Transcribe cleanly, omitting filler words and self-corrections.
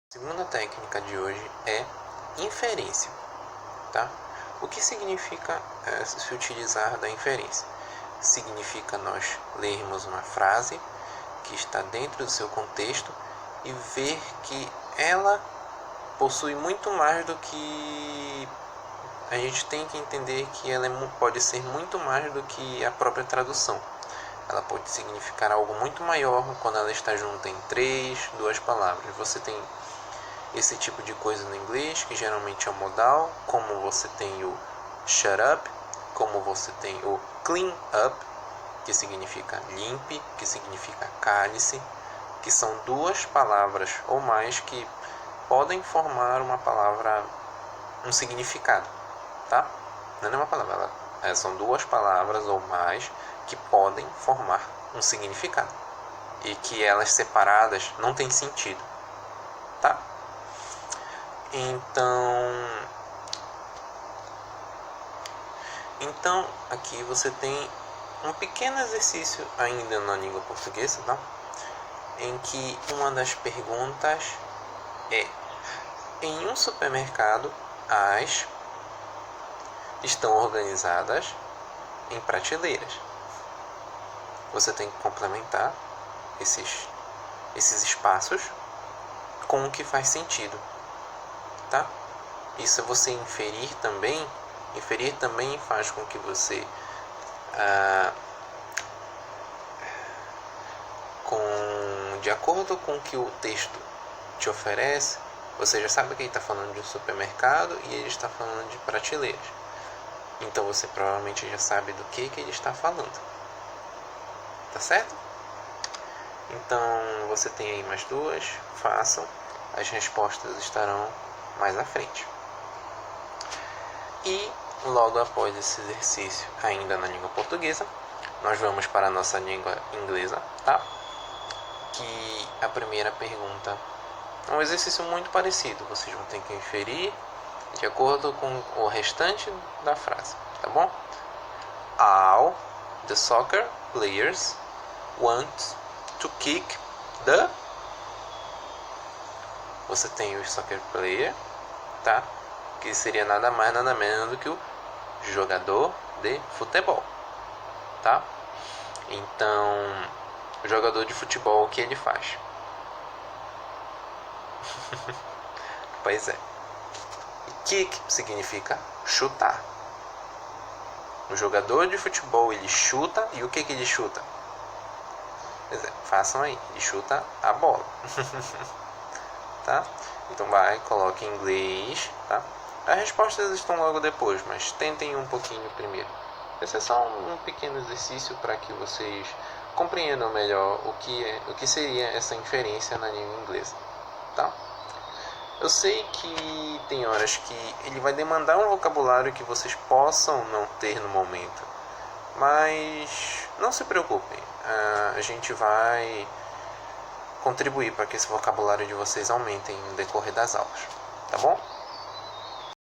A segunda técnica de hoje é inferência, tá? O que significa se utilizar da inferência? Significa nós lermos uma frase que está dentro do seu contexto e ver que ela possui muito mais do que a gente tem que entender que ela pode ser muito mais do que a própria tradução. Ela pode significar algo muito maior quando ela está junta em duas palavras. Você tem esse tipo de coisa no inglês, que geralmente é o modal, como você tem o shut up, como você tem o clean up, que significa limpe, que significa cale-se, que são duas palavras ou mais que podem formar uma palavra, um significado, tá? Não é uma palavra, são duas palavras ou mais que podem formar um significado e que elas separadas não têm sentido, tá? Então aqui você tem um pequeno exercício ainda na língua portuguesa, tá? Em que uma das perguntas é: em um supermercado, as estão organizadas em prateleiras. Você tem que complementar esses espaços com o que faz sentido, tá? Isso é você inferir também. Inferir também faz com que você de acordo com o que o texto te oferece, você já sabe que ele está falando de um supermercado e ele está falando de prateleiras. Então você provavelmente já sabe do que ele está falando. Tá certo? Então você tem aí mais duas, façam. As respostas estarão mais à frente. E logo após esse exercício, ainda na língua portuguesa, nós vamos para a nossa língua inglesa, tá? Que a primeira pergunta é um exercício muito parecido. Vocês vão ter que inferir de acordo com o restante da frase, tá bom? All the soccer players want to kick the... Você tem o soccer player, tá? Que seria nada mais, nada menos do que o jogador de futebol, tá? Então, o jogador de futebol, o que ele faz? Pois é. Kick significa chutar. O jogador de futebol, ele chuta, e o que ele chuta? Pois é, façam aí, ele chuta a bola. Tá? Então coloque em inglês, tá? As respostas estão logo depois, mas tentem um pouquinho primeiro. Esse é só um pequeno exercício para que vocês compreendam melhor o que seria essa inferência na língua inglesa, tá? Eu sei que tem horas que ele vai demandar um vocabulário que vocês possam não ter no momento, mas não se preocupem, a gente vai contribuir para que esse vocabulário de vocês aumente no decorrer das aulas, tá bom?